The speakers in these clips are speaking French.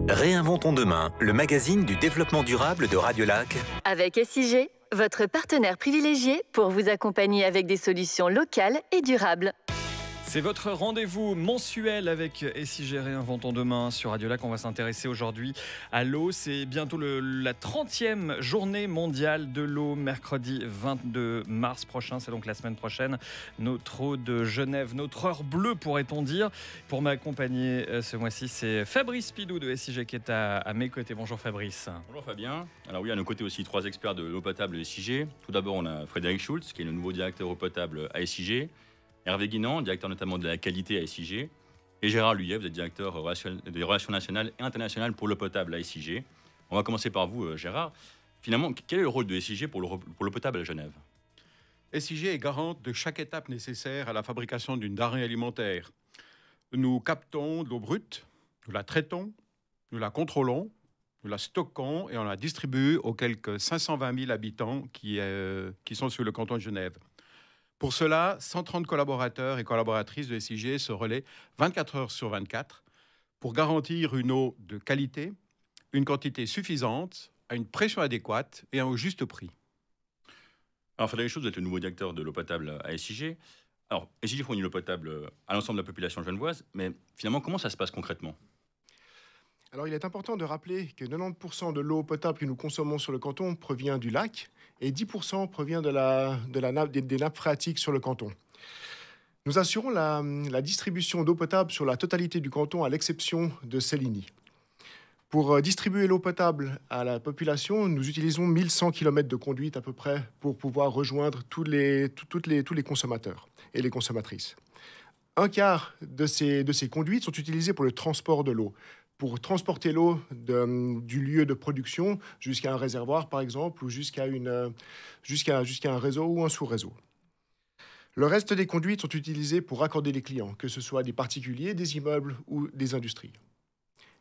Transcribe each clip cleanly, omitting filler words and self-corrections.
Réinventons demain, le magazine du développement durable de Radiolac. Avec SIG, votre partenaire privilégié pour vous accompagner avec des solutions locales et durables. C'est votre rendez-vous mensuel avec SIG Réinventons demain sur Radiolac. On va s'intéresser aujourd'hui à l'eau. C'est bientôt la 30e journée mondiale de l'eau, mercredi 22 mars prochain. C'est donc la semaine prochaine. Notre eau de Genève, notre heure bleue pourrait-on dire. Pour m'accompagner ce mois-ci, c'est Fabrice Pidou de SIG qui est à mes côtés. Bonjour Fabrice. Bonjour Fabien. Alors oui, à nos côtés aussi 3 experts de l'eau potable de SIG. Tout d'abord, on a Frédéric Schultz, qui est le nouveau directeur eau potable à SIG. Hervé Guinan, directeur notamment de la qualité à SIG. Et Gérard Luyet, vous êtes directeur des relations nationales et internationales pour l'eau potable à SIG. On va commencer par vous, Gérard. Finalement, quel est le rôle de SIG pour l'eau potable à Genève ? SIG est garante de chaque étape nécessaire à la fabrication d'une denrée alimentaire. Nous captons de l'eau brute, nous la traitons, nous la contrôlons, nous la stockons et on la distribue aux quelques 520 000 habitants qui sont sur le canton de Genève. Pour cela, 130 collaborateurs et collaboratrices de SIG se relaient 24 heures sur 24 pour garantir une eau de qualité, une quantité suffisante, à une pression adéquate et à un juste prix. Alors Frédéric Schultz, vous êtes le nouveau directeur de l'eau potable à SIG. Alors SIG fournit l'eau potable à l'ensemble de la population genevoise, mais finalement, comment ça se passe concrètement ? Alors, il est important de rappeler que 90% de l'eau potable que nous consommons sur le canton provient du lac et 10% provient des nappes phréatiques sur le canton. Nous assurons la distribution d'eau potable sur la totalité du canton, à l'exception de Céligny. Pour distribuer l'eau potable à la population, nous utilisons 1100 km de conduite à peu près pour pouvoir rejoindre tous les consommateurs et les consommatrices. Un quart de ces conduites sont utilisées pour le transport de l'eau, pour transporter l'eau du lieu de production jusqu'à un réservoir, par exemple, ou jusqu'à un réseau ou un sous-réseau. Le reste des conduites sont utilisées pour raccorder les clients, que ce soit des particuliers, des immeubles ou des industries.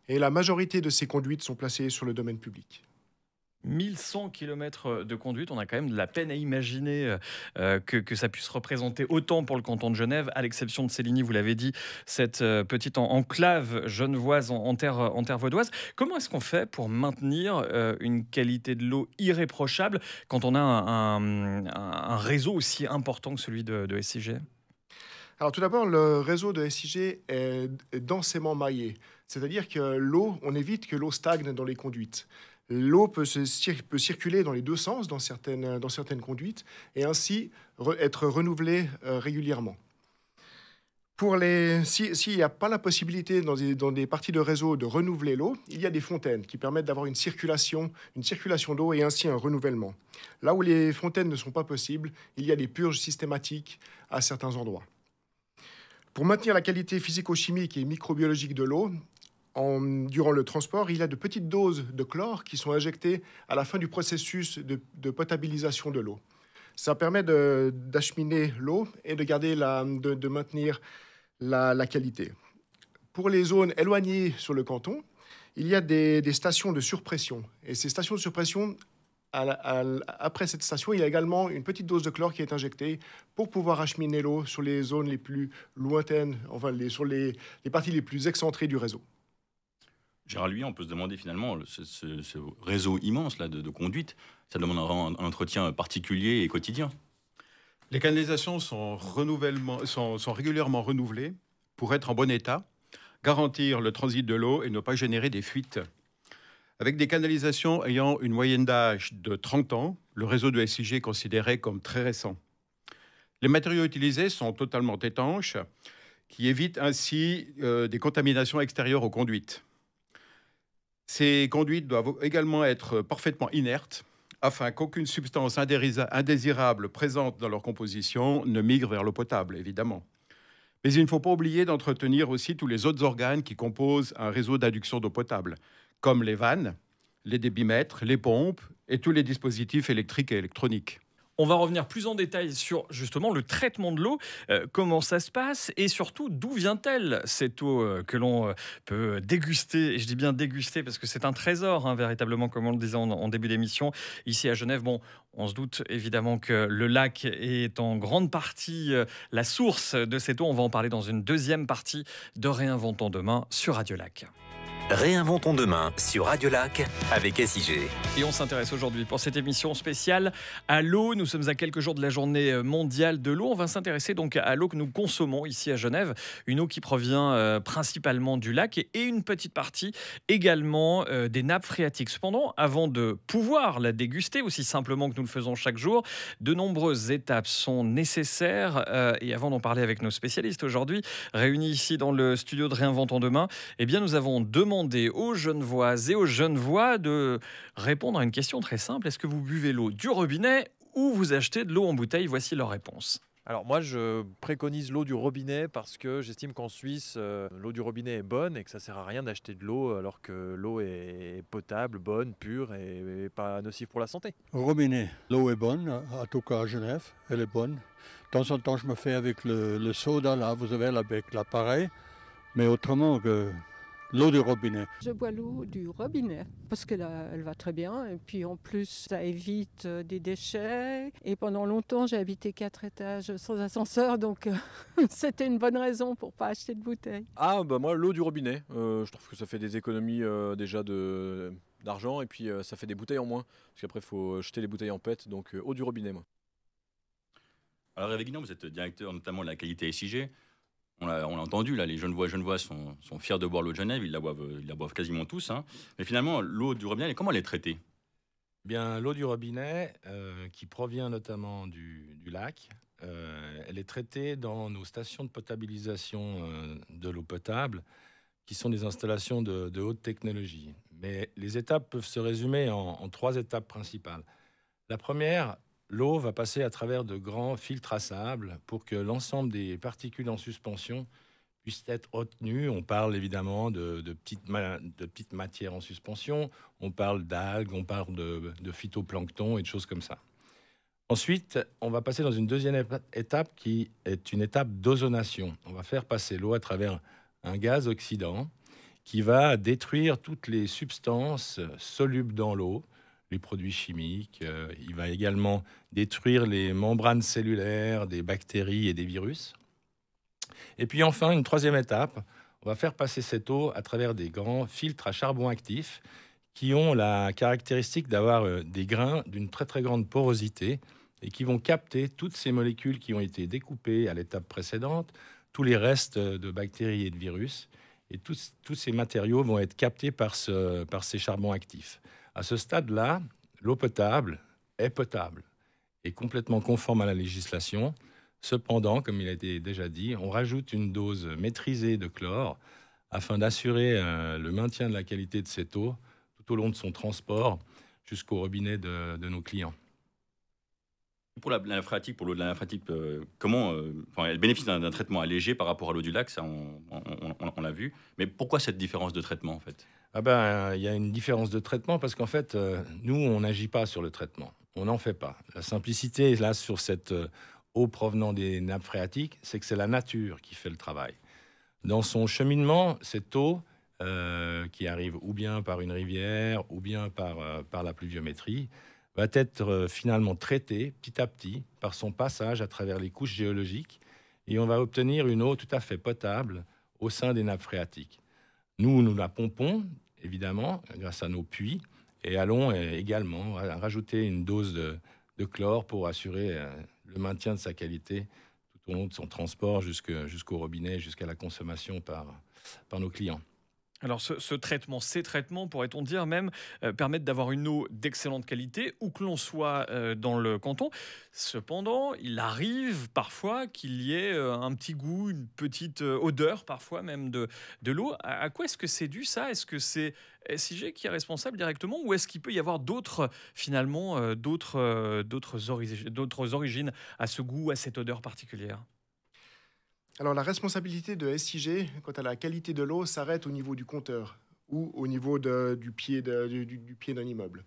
Et la majorité de ces conduites sont placées sur le domaine public. 1100 km de conduite, on a quand même de la peine à imaginer que ça puisse représenter autant pour le canton de Genève, à l'exception de Céligny, vous l'avez dit, cette petite enclave genevoise en terre vaudoise. Comment est-ce qu'on fait pour maintenir une qualité de l'eau irréprochable quand on a un réseau aussi important que celui de SIG ? Alors tout d'abord, le réseau de SIG est densément maillé, c'est-à-dire que on évite que l'eau stagne dans les conduites. L'eau peut circuler dans les deux sens dans certaines conduites et ainsi être renouvelée régulièrement. S'il n'y a pas la possibilité dans des parties de réseau de renouveler l'eau, il y a des fontaines qui permettent d'avoir une circulation d'eau et ainsi un renouvellement. Là où les fontaines ne sont pas possibles, il y a des purges systématiques à certains endroits. Pour maintenir la qualité physico-chimique et microbiologique de l'eau, durant le transport, il y a de petites doses de chlore qui sont injectées à la fin du processus de potabilisation de l'eau. Ça permet d'acheminer l'eau et de maintenir la qualité. Pour les zones éloignées sur le canton, il y a des stations de surpression. Et ces stations de surpression, après cette station, il y a également une petite dose de chlore qui est injectée pour pouvoir acheminer l'eau sur les zones les plus lointaines, sur les parties les plus excentrées du réseau. Gérard Luyet, on peut se demander finalement, ce réseau immense là, de conduite, ça demande un entretien particulier et quotidien. Les canalisations sont régulièrement renouvelées pour être en bon état, garantir le transit de l'eau et ne pas générer des fuites. Avec des canalisations ayant une moyenne d'âge de 30 ans, le réseau de SIG est considéré comme très récent. Les matériaux utilisés sont totalement étanches, qui évitent ainsi des contaminations extérieures aux conduites. Ces conduites doivent également être parfaitement inertes afin qu'aucune substance indésirable présente dans leur composition ne migre vers l'eau potable, évidemment. Mais il ne faut pas oublier d'entretenir aussi tous les autres organes qui composent un réseau d'adduction d'eau potable, comme les vannes, les débitmètres, les pompes et tous les dispositifs électriques et électroniques. On va revenir plus en détail sur justement le traitement de l'eau, comment ça se passe et surtout d'où vient-elle cette eau que l'on peut déguster. Et je dis bien déguster parce que c'est un trésor, véritablement, comme on le disait en début d'émission. Ici à Genève, on se doute évidemment que le lac est en grande partie la source de cette eau. On va en parler dans une deuxième partie de Réinventons demain sur Radiolac. Réinventons demain sur Radio Lac avec SIG. Et on s'intéresse aujourd'hui pour cette émission spéciale à l'eau. Nous sommes à quelques jours de la journée mondiale de l'eau. On va s'intéresser donc à l'eau que nous consommons ici à Genève. Une eau qui provient principalement du lac et une petite partie également des nappes phréatiques. Cependant, avant de pouvoir la déguster aussi simplement que nous le faisons chaque jour, de nombreuses étapes sont nécessaires. Et avant d'en parler avec nos spécialistes aujourd'hui, réunis ici dans le studio de Réinventons demain, eh bien nous avons demandé aux Genevoises et aux Genevois de répondre à une question très simple. Est-ce que vous buvez l'eau du robinet ou vous achetez de l'eau en bouteille? Voici leur réponse. Alors moi, je préconise l'eau du robinet parce que j'estime qu'en Suisse, l'eau du robinet est bonne et que ça ne sert à rien d'acheter de l'eau alors que l'eau est potable, bonne, pure et pas nocive pour la santé. Au robinet, l'eau est bonne, en tout cas à Genève, elle est bonne. De temps en temps, je me fais avec le soda, là, vous avez avec l'appareil, mais autrement que l'eau du robinet. Je bois l'eau du robinet parce qu'elle elle va très bien et puis en plus ça évite des déchets et pendant longtemps j'ai habité 4 étages sans ascenseur donc c'était une bonne raison pour pas acheter de bouteille. Ah bah moi l'eau du robinet, je trouve que ça fait des économies déjà d'argent et puis ça fait des bouteilles en moins parce qu'après il faut jeter les bouteilles en pète, donc eau du robinet moi. Alors Hervé Guinan, vous êtes directeur notamment de la qualité SIG. On l'a entendu, là, les Genevois sont fiers de boire l'eau de Genève, ils la boivent quasiment tous. Hein. Mais finalement, l'eau du robinet, comment elle est traitée? Bien, l'eau du robinet, qui provient notamment du lac, elle est traitée dans nos stations de potabilisation de l'eau potable, qui sont des installations de haute technologie. Mais les étapes peuvent se résumer en 3 étapes principales. La première, l'eau va passer à travers de grands filtres à sable pour que l'ensemble des particules en suspension puissent être retenues. On parle évidemment de petites matières en suspension, on parle d'algues, on parle de phytoplancton et de choses comme ça. Ensuite, on va passer dans une deuxième étape qui est une étape d'ozonation. On va faire passer l'eau à travers un gaz oxydant qui va détruire toutes les substances solubles dans l'eau, les produits chimiques. Il va également détruire les membranes cellulaires des bactéries et des virus. Et puis enfin, une troisième étape, on va faire passer cette eau à travers des grands filtres à charbon actif qui ont la caractéristique d'avoir des grains d'une très très grande porosité et qui vont capter toutes ces molécules qui ont été découpées à l'étape précédente, tous les restes de bactéries et de virus. Et tous ces matériaux vont être captés par ces charbons actifs. À ce stade-là, l'eau potable est potable et complètement conforme à la législation. Cependant, comme il a été déjà dit, on rajoute une dose maîtrisée de chlore afin d'assurer le maintien de la qualité de cette eau tout au long de son transport jusqu'au robinet de nos clients. Pour l'eau de la nappe phréatique, elle bénéficie d'un traitement allégé par rapport à l'eau du lac, ça on l'a vu. Mais pourquoi cette différence de traitement en fait? Il y a une différence de traitement parce qu'en fait, nous, on n'agit pas sur le traitement. On n'en fait pas. La simplicité, là, sur cette eau provenant des nappes phréatiques, c'est que c'est la nature qui fait le travail. Dans son cheminement, cette eau, qui arrive ou bien par une rivière ou bien par la pluviométrie, va être finalement traitée petit à petit par son passage à travers les couches géologiques et on va obtenir une eau tout à fait potable au sein des nappes phréatiques. Nous la pompons, évidemment, grâce à nos puits, et allons également rajouter une dose de chlore pour assurer le maintien de sa qualité tout au long de son transport jusqu'au robinet, jusqu'à la consommation par nos clients. Alors ces traitements, pourrait-on dire même, permettent d'avoir une eau d'excellente qualité, où que l'on soit dans le canton. Cependant, il arrive parfois qu'il y ait un petit goût, une petite odeur parfois même de l'eau. À quoi est-ce que c'est dû ça? Est-ce que c'est SIG qui est responsable directement ou est-ce qu'il peut y avoir d'autres origines à ce goût, à cette odeur particulière? Alors la responsabilité de SIG quant à la qualité de l'eau s'arrête au niveau du compteur ou au niveau du pied d'un immeuble.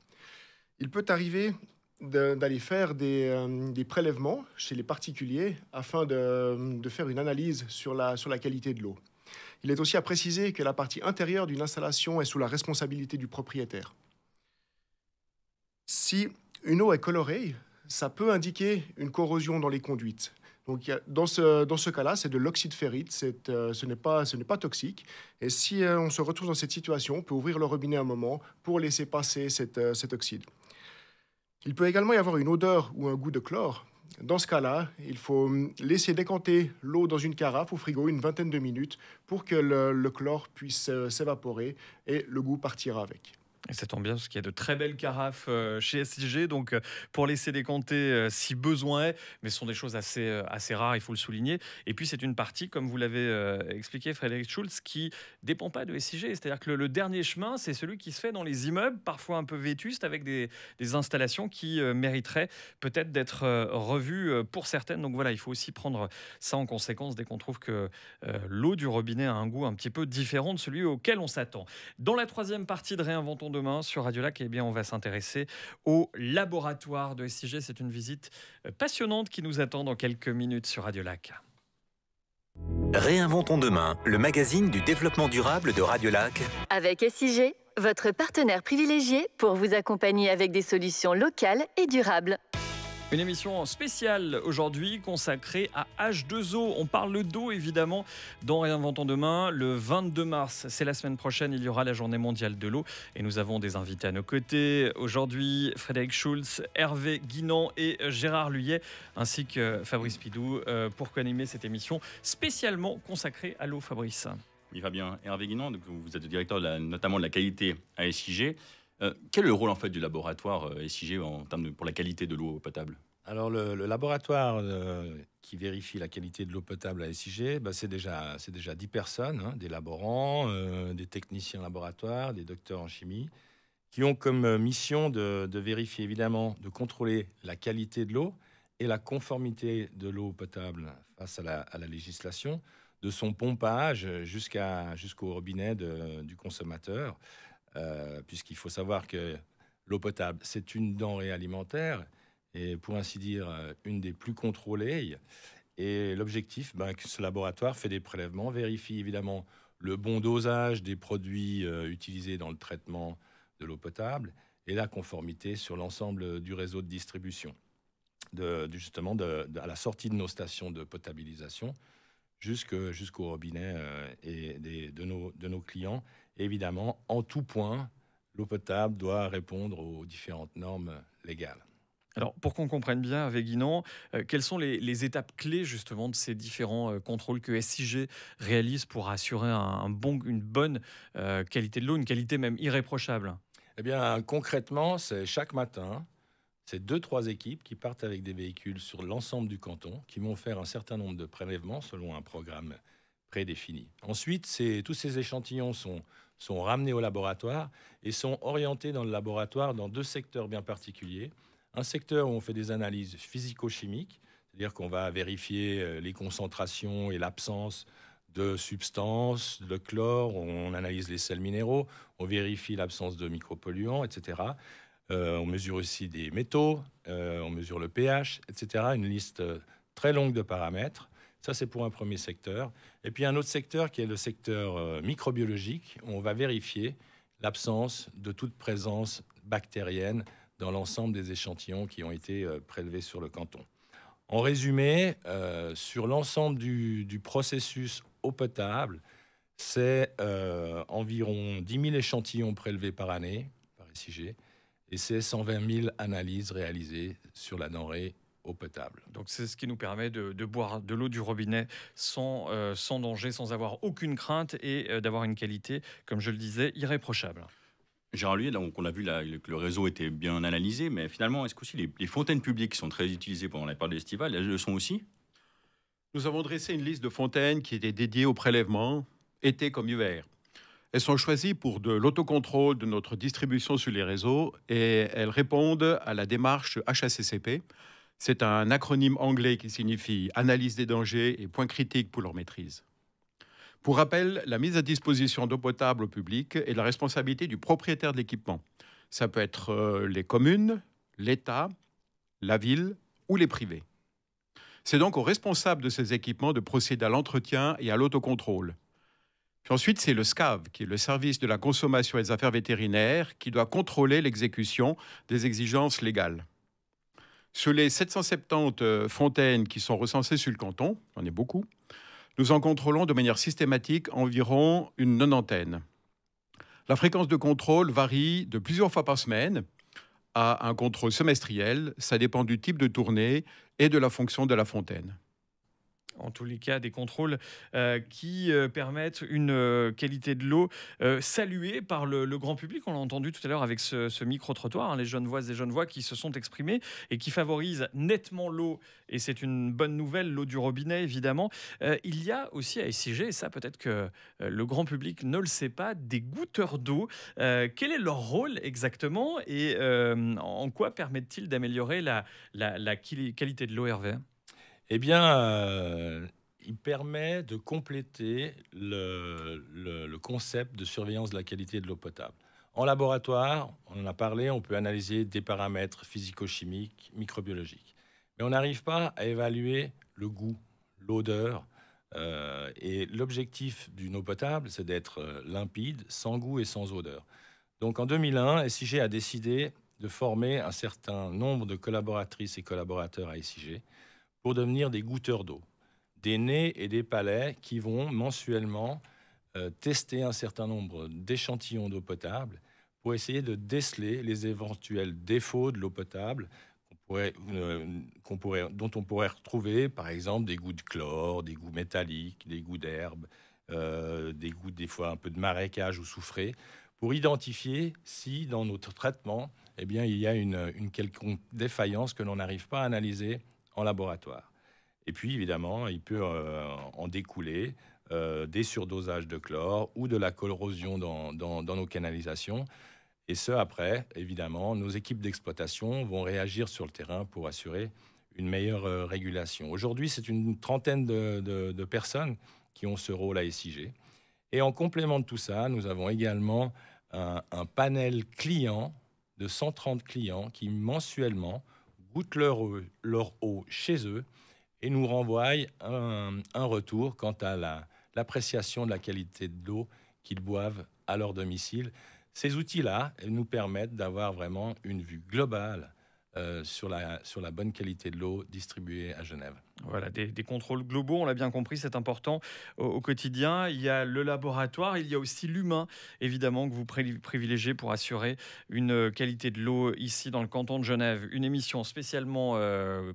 Il peut arriver d'aller faire des prélèvements chez les particuliers afin de faire une analyse sur la qualité de l'eau. Il est aussi à préciser que la partie intérieure d'une installation est sous la responsabilité du propriétaire. Si une eau est colorée, ça peut indiquer une corrosion dans les conduites. Donc, dans ce cas-là, c'est de l'oxyde ferrite, ce n'est pas toxique. Et si on se retrouve dans cette situation, on peut ouvrir le robinet un moment pour laisser passer cet oxyde. Il peut également y avoir une odeur ou un goût de chlore. Dans ce cas-là, il faut laisser décanter l'eau dans une carafe au frigo une vingtaine de minutes pour que le chlore puisse s'évaporer et le goût partira avec. Et ça tombe bien parce qu'il y a de très belles carafes chez SIG, donc pour laisser décanter si besoin est, mais ce sont des choses assez rares, il faut le souligner. Et puis c'est une partie, comme vous l'avez expliqué Frédéric Schultz, qui dépend pas de SIG, c'est-à-dire que le dernier chemin, c'est celui qui se fait dans les immeubles, parfois un peu vétustes, avec des installations qui mériteraient peut-être d'être revues pour certaines. Donc voilà, il faut aussi prendre ça en conséquence dès qu'on trouve que l'eau du robinet a un goût un petit peu différent de celui auquel on s'attend. Dans la troisième partie de Réinventons demain sur Radio Lac, eh bien, on va s'intéresser au laboratoire de SIG. C'est une visite passionnante qui nous attend dans quelques minutes sur Radio Lac. Réinventons demain, le magazine du développement durable de Radio Lac. Avec SIG, votre partenaire privilégié pour vous accompagner avec des solutions locales et durables. Une émission spéciale aujourd'hui consacrée à H2O. On parle d'eau évidemment dans Réinventons demain. Le 22 mars, c'est la semaine prochaine, il y aura la journée mondiale de l'eau. Et nous avons des invités à nos côtés. Aujourd'hui, Frédéric Schultz, Hervé Guinan et Gérard Luyet, ainsi que Fabrice Pidou, pour co-animer cette émission spécialement consacrée à l'eau. Fabrice. Il va bien. Hervé Guinan, vous êtes le directeur notamment de la qualité à SIG. Quel est le rôle en fait du laboratoire SIG pour la qualité de l'eau potable? Alors le laboratoire qui vérifie la qualité de l'eau potable à SIG, c'est déjà 10 personnes, hein, des laborants, des techniciens laboratoires, des docteurs en chimie, qui ont comme mission de vérifier évidemment, de contrôler la qualité de l'eau et la conformité de l'eau potable face à la législation, de son pompage jusqu'au robinet du consommateur. Puisqu'il faut savoir que l'eau potable, c'est une denrée alimentaire et pour ainsi dire une des plus contrôlées. Et l'objectif, que ce laboratoire fait des prélèvements, vérifie évidemment le bon dosage des produits utilisés dans le traitement de l'eau potable et la conformité sur l'ensemble du réseau de distribution, à la sortie de nos stations de potabilisation jusqu'au robinet de nos clients. Et évidemment, en tout point, l'eau potable doit répondre aux différentes normes légales. Alors, pour qu'on comprenne bien, avec Guinan, quelles sont les étapes clés justement de ces différents contrôles que SIG réalise pour assurer une bonne qualité de l'eau, une qualité même irréprochable? Eh bien, concrètement, c'est chaque matin, c'est 2-3 équipes qui partent avec des véhicules sur l'ensemble du canton, qui vont faire un certain nombre de prélèvements selon un programme prédéfini. Ensuite, tous ces échantillons sont ramenés au laboratoire et sont orientés dans le laboratoire dans 2 secteurs bien particuliers. Un secteur où on fait des analyses physico-chimiques, c'est-à-dire qu'on va vérifier les concentrations et l'absence de substances, de chlore, on analyse les sels minéraux, on vérifie l'absence de micropolluants, etc. On mesure aussi des métaux, on mesure le pH, etc. Une liste très longue de paramètres. Ça, c'est pour un premier secteur. Et puis un autre secteur qui est le secteur microbiologique, où on va vérifier l'absence de toute présence bactérienne dans l'ensemble des échantillons qui ont été prélevés sur le canton. En résumé, sur l'ensemble du processus eau potable, c'est environ 10 000 échantillons prélevés par année par SIG, et c'est 120 000 analyses réalisées sur la denrée eau potable. Donc c'est ce qui nous permet de boire de l'eau du robinet sans danger, sans avoir aucune crainte et d'avoir une qualité, comme je le disais, irréprochable. Gérard Luyet, donc on a vu que le réseau était bien analysé, mais finalement, est-ce qu'aussi les fontaines publiques qui sont très utilisées pendant la période estivale, elles le sont aussi? Nous avons dressé une liste de fontaines qui étaient dédiées au prélèvement, été comme hiver. Elles sont choisies pour de l'autocontrôle de notre distribution sur les réseaux et elles répondent à la démarche HACCP. C'est un acronyme anglais qui signifie Analyse des dangers et points critiques pour leur maîtrise. Pour rappel, la mise à disposition d'eau potable au public est la responsabilité du propriétaire de l'équipement. Ça peut être les communes, l'État, la ville ou les privés. C'est donc aux responsables de ces équipements de procéder à l'entretien et à l'autocontrôle. Puis ensuite, c'est le SCAV, qui est le service de la consommation et des affaires vétérinaires, qui doit contrôler l'exécution des exigences légales. Sur les 770 fontaines qui sont recensées sur le canton, on est beaucoup, nous en contrôlons de manière systématique environ une 90. La fréquence de contrôle varie de plusieurs fois par semaine à un contrôle semestriel. Ça dépend du type de tournée et de la fonction de la fontaine. En tous les cas, des contrôles qui permettent une qualité de l'eau saluée par le grand public. On l'a entendu tout à l'heure avec ce micro-trottoir, hein, les Genevoises et Genevois qui se sont exprimés et qui favorisent nettement l'eau. Et c'est une bonne nouvelle, l'eau du robinet, évidemment. Il y a aussi à SIG, et ça peut-être que le grand public ne le sait pas, des goûteurs d'eau. Quel est leur rôle exactement et en quoi permettent-ils d'améliorer la qualité de l'eau, Hervé ? Eh bien, il permet de compléter le concept de surveillance de la qualité de l'eau potable. En laboratoire, on en a parlé, on peut analyser des paramètres physico-chimiques, microbiologiques. Mais on n'arrive pas à évaluer le goût, l'odeur. Et l'objectif d'une eau potable, c'est d'être limpide, sans goût et sans odeur. Donc en 2001, SIG a décidé de former un certain nombre de collaboratrices et collaborateurs à SIG pour devenir des goûteurs d'eau, des nez et des palais qui vont mensuellement tester un certain nombre d'échantillons d'eau potable pour essayer de déceler les éventuels défauts de l'eau potable dont on pourrait retrouver, par exemple, des goûts de chlore, des goûts métalliques, des goûts d'herbe, des goûts des fois un peu de marécage ou soufré, pour identifier si, dans notre traitement, eh bien, il y a une quelconque défaillance que l'on n'arrive pas à analyser en laboratoire. Et puis, évidemment, il peut en découler des surdosages de chlore ou de la corrosion dans nos canalisations. Et ce, après, évidemment, nos équipes d'exploitation vont réagir sur le terrain pour assurer une meilleure régulation. Aujourd'hui, c'est une trentaine de personnes qui ont ce rôle à SIG. Et en complément de tout ça, nous avons également un panel client de 130 clients qui, mensuellement, goûtent leur eau chez eux et nous renvoient un retour quant à l'appréciation de la qualité de l'eau qu'ils boivent à leur domicile. Ces outils-là nous permettent d'avoir vraiment une vue globale sur la bonne qualité de l'eau distribuée à Genève. Voilà, des contrôles globaux, on l'a bien compris, c'est important au quotidien. Il y a le laboratoire, il y a aussi l'humain, évidemment, que vous privilégiez pour assurer une qualité de l'eau ici dans le canton de Genève. Une émission spécialement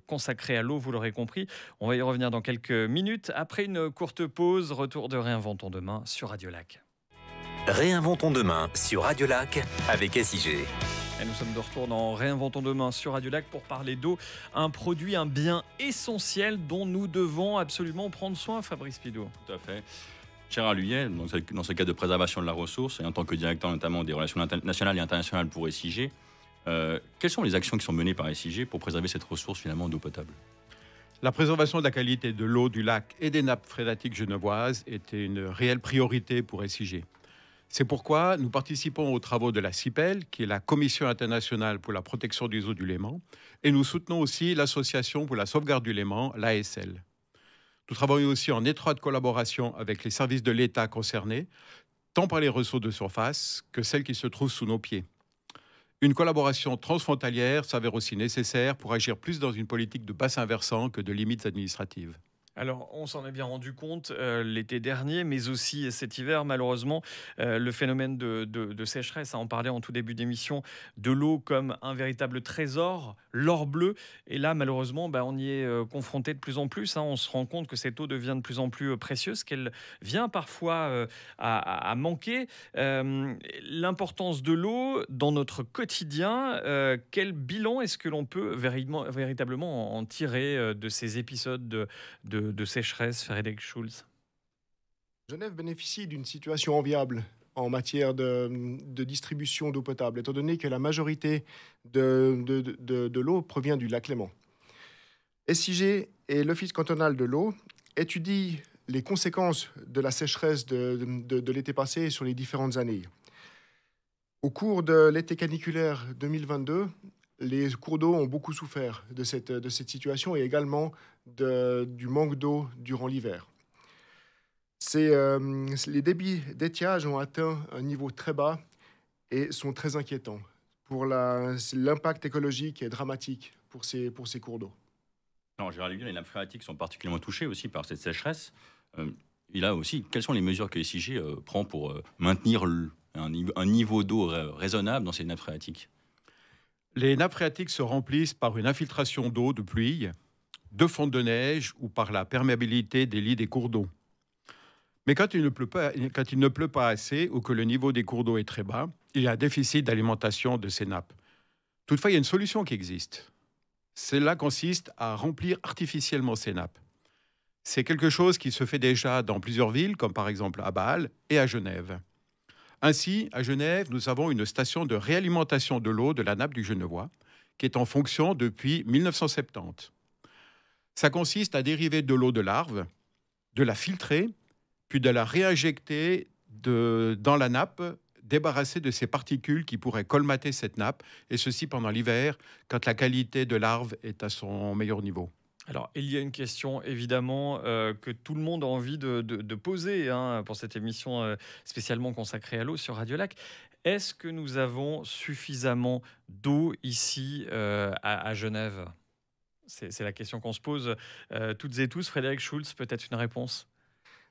consacrée à l'eau, vous l'aurez compris. On va y revenir dans quelques minutes. Après une courte pause, retour de Réinventons demain sur Radio Lac. Réinventons demain sur Radio Lac avec SIG. Et nous sommes de retour dans Réinventons demain sur Radio Lac pour parler d'eau, un produit, un bien essentiel dont nous devons absolument prendre soin, Fabrice Pido. Tout à fait. Gérard Luyet, dans ce cas de préservation de la ressource, et en tant que directeur notamment des relations nationales et internationales pour SIG, quelles sont les actions qui sont menées par SIG pour préserver cette ressource finalement d'eau potable ? La préservation de la qualité de l'eau du lac et des nappes phréatiques genevoises était une réelle priorité pour SIG. C'est pourquoi nous participons aux travaux de la CIPEL, qui est la Commission internationale pour la protection des eaux du Léman, et nous soutenons aussi l'Association pour la sauvegarde du Léman, l'ASL. Nous travaillons aussi en étroite collaboration avec les services de l'État concernés, tant par les ressources de surface que celles qui se trouvent sous nos pieds. Une collaboration transfrontalière s'avère aussi nécessaire pour agir plus dans une politique de bassin versant que de limites administratives. Alors, on s'en est bien rendu compte l'été dernier, mais aussi cet hiver, malheureusement, le phénomène de sécheresse, on parlait en tout début d'émission, de l'eau comme un véritable trésor, l'or bleu. Et là, malheureusement, on y est confronté de plus en plus. On se rend compte que cette eau devient de plus en plus précieuse, qu'elle vient parfois à manquer. L'importance de l'eau dans notre quotidien, quel bilan est-ce que l'on peut véritablement en tirer de ces épisodes de sécheresse, Frédéric Schulz? Genève bénéficie d'une situation enviable en matière de distribution d'eau potable, étant donné que la majorité de l'eau provient du lac Léman. SIG et l'Office cantonal de l'eau étudient les conséquences de la sécheresse de l'été passé sur les différentes années. Au cours de l'été caniculaire 2022, les cours d'eau ont beaucoup souffert de cette situation et également du manque d'eau durant l'hiver. Les débits d'étiage ont atteint un niveau très bas et sont très inquiétants. L'impact écologique est dramatique pour ces cours d'eau. Non, Gérard Luyen, les nappes phréatiques sont particulièrement touchées aussi par cette sécheresse. Il a aussi, quelles sont les mesures que SIG prend pour maintenir un niveau d'eau raisonnable dans ces nappes phréatiques? Les nappes phréatiques se remplissent par une infiltration d'eau de pluie, de fonte de neige ou par la perméabilité des lits des cours d'eau. Mais quand il ne pleut pas assez ou que le niveau des cours d'eau est très bas, il y a un déficit d'alimentation de ces nappes. Toutefois, il y a une solution qui existe. Cela consiste à remplir artificiellement ces nappes. C'est quelque chose qui se fait déjà dans plusieurs villes, comme par exemple à Bâle et à Genève. Ainsi, à Genève, nous avons une station de réalimentation de l'eau de la nappe du Genevois, qui est en fonction depuis 1970. Ça consiste à dériver de l'eau de Larve, de la filtrer, puis de la réinjecter dans la nappe, débarrassée de ces particules qui pourraient colmater cette nappe, et ceci pendant l'hiver, quand la qualité de Larve est à son meilleur niveau. Alors, il y a une question, évidemment, que tout le monde a envie de poser pour cette émission spécialement consacrée à l'eau sur Radio Lac. Est-ce que nous avons suffisamment d'eau ici à Genève? C'est la question qu'on se pose toutes et tous. Frédéric Schulz, peut-être une réponse?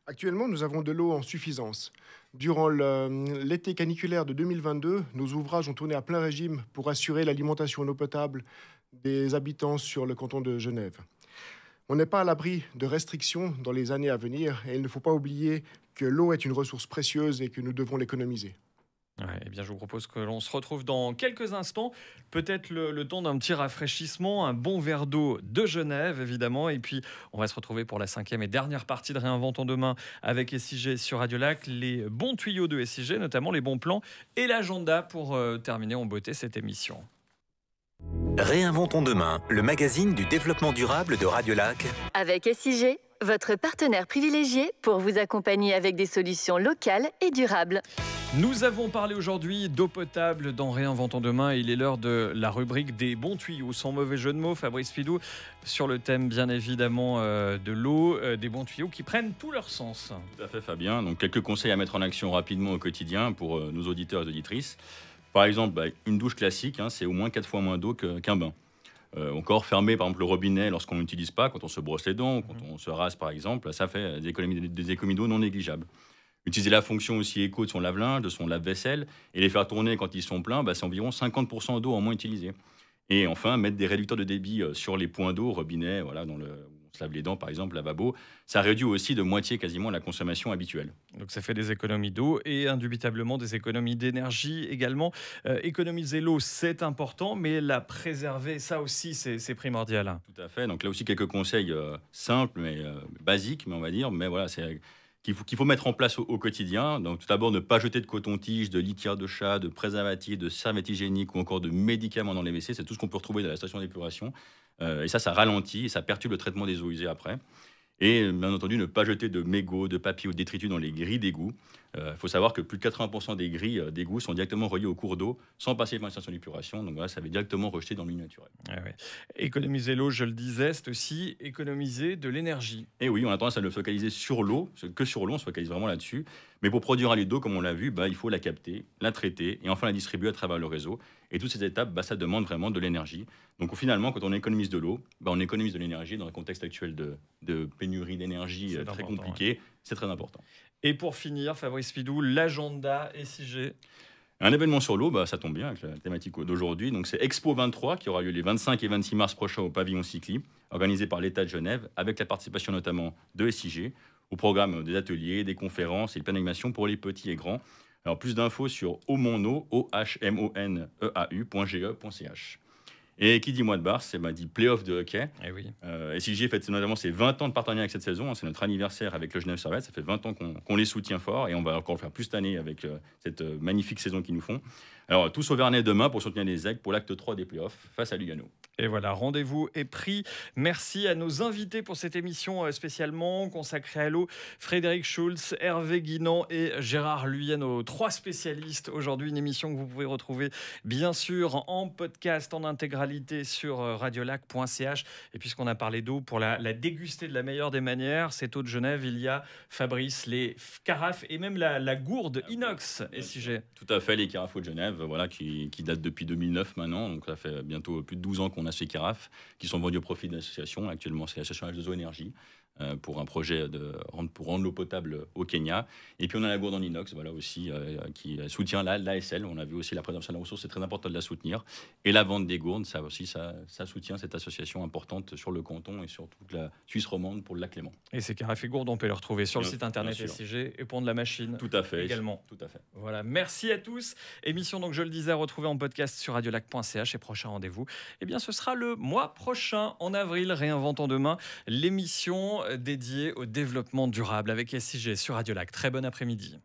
Actuellement, nous avons de l'eau en suffisance. Durant l'été caniculaire de 2022, nos ouvrages ont tourné à plein régime pour assurer l'alimentation en eau potable des habitants sur le canton de Genève. On n'est pas à l'abri de restrictions dans les années à venir et il ne faut pas oublier que l'eau est une ressource précieuse et que nous devons l'économiser. Eh bien, je vous propose que l'on se retrouve dans quelques instants. Peut-être le temps d'un petit rafraîchissement, un bon verre d'eau de Genève, évidemment. Et puis, on va se retrouver pour la 5e et dernière partie de Réinventons demain avec SIG sur Radio Lac. Les bons tuyaux de SIG, notamment les bons plans et l'agenda pour terminer en beauté cette émission. Réinventons demain, le magazine du développement durable de Radio Lac. Avec SIG, votre partenaire privilégié pour vous accompagner avec des solutions locales et durables. Nous avons parlé aujourd'hui d'eau potable dans Réinventons demain. Il est l'heure de la rubrique des bons tuyaux. Sans mauvais jeu de mots, Fabrice Pidou, sur le thème bien évidemment de l'eau, des bons tuyaux qui prennent tout leur sens. Tout à fait, Fabien. Donc, quelques conseils à mettre en action rapidement au quotidien pour nos auditeurs et auditrices. Par exemple, une douche classique, c'est au moins 4 fois moins d'eau qu'un bain. Encore fermer par exemple le robinet lorsqu'on ne l'utilise pas, quand on se brosse les dents, quand on se rase par exemple, ça fait des économies d'eau non négligeables. Utiliser la fonction aussi éco de son lave-linge, de son lave-vaisselle, et les faire tourner quand ils sont pleins, c'est environ 50% d'eau en moins utilisée. Et enfin, mettre des réducteurs de débit sur les points d'eau, robinet, voilà, où on se lave les dents par exemple, lavabo, ça réduit aussi de moitié quasiment la consommation habituelle. Donc ça fait des économies d'eau et indubitablement des économies d'énergie également. Économiser l'eau, c'est important, mais la préserver, ça aussi, c'est primordial. Tout à fait. Donc là aussi, quelques conseils simples, mais basiques, mais on va dire. Mais voilà, c'est qu'il faut mettre en place au quotidien. Donc tout d'abord, ne pas jeter de coton-tige, de litière de chat, de préservatifs, de serviettes hygiéniques ou encore de médicaments dans les WC. C'est tout ce qu'on peut retrouver dans la station d'épuration. Et ça ralentit et ça perturbe le traitement des eaux usées après. Et bien entendu, ne pas jeter de mégots, de papier ou de détritus dans les grilles d'égout. Il faut savoir que plus de 80% des grilles d'égout sont directement reliées au cours d'eau sans passer par une station d'épuration. Donc voilà, ça va directement rejeter dans le milieu naturel. Ouais. Économiser l'eau, je le disais, c'est aussi économiser de l'énergie. Et oui, on a tendance à ne focaliser sur l'eau, que sur l'eau, on se focalise vraiment là-dessus. Mais pour produire un litre d'eau, comme on l'a vu, il faut la capter, la traiter et enfin la distribuer à travers le réseau. Et toutes ces étapes, ça demande vraiment de l'énergie. Donc finalement, quand on économise de l'eau, on économise de l'énergie dans le contexte actuel de pénurie d'énergie très compliqué. Ouais. C'est très important. Et pour finir, Fabrice Pidou, l'agenda SIG. Un événement sur l'eau, ça tombe bien avec la thématique d'aujourd'hui. Donc c'est Expo 23 qui aura lieu les 25 et 26 mars prochains au pavillon Cycli, organisé par l'État de Genève, avec la participation notamment de SIG, au programme des ateliers, des conférences et de plein d'animations pour les petits et grands. Alors plus d'infos sur ohmoneau.ge.ch. Et qui dit mois de mars, dit play-off de hockey. Eh oui. SIG fête notamment ses 20 ans de partenariat avec cette saison. C'est notre anniversaire avec le Genève Servette. Ça fait 20 ans qu'on les soutient fort et on va encore le faire plus cette année avec cette magnifique saison qu'ils nous font. Alors, tous au Vernet demain pour soutenir les Aigles pour l'acte 3 des playoffs face à Lugano. Et voilà, rendez-vous est pris. Merci à nos invités pour cette émission spécialement consacrée à l'eau. Frédéric Schulz, Hervé Guinan et Gérard Luyen, nos 3 spécialistes. Aujourd'hui, une émission que vous pouvez retrouver bien sûr en podcast, en intégralité sur radiolac.ch. Et puisqu'on a parlé d'eau, pour la déguster de la meilleure des manières, cette eau de Genève, il y a, Fabrice, les carafes et même la gourde inox SIG. Tout à fait, les carafes de Genève, qui datent depuis 2009 maintenant. Donc ça fait bientôt plus de 12 ans qu'on on a ces carafes qui sont vendues au profit de l'association. Actuellement, c'est l'association H2O Énergie pour un projet pour rendre l'eau potable au Kenya. Et puis on a la gourde en inox, voilà aussi, qui soutient l'ASL. On a vu aussi la présidentielle de la ressource, c'est très important de la soutenir. Et la vente des gourdes, ça aussi, ça soutient cette association importante sur le canton et sur toute la Suisse romande pour le lac Léman. Et ces carafes et gourdes, on peut les retrouver sur le site internet SIG et Pont de la Machine. Tout à fait. Également. Tout à fait. Voilà, merci à tous. Émission, donc je le disais, à retrouver en podcast sur radiolac.ch et prochain rendez-vous. Eh bien, ce sera le mois prochain, en avril, Réinventons demain, l'émission dédiée au développement durable avec SIG sur Radio Lac. Très bon après-midi.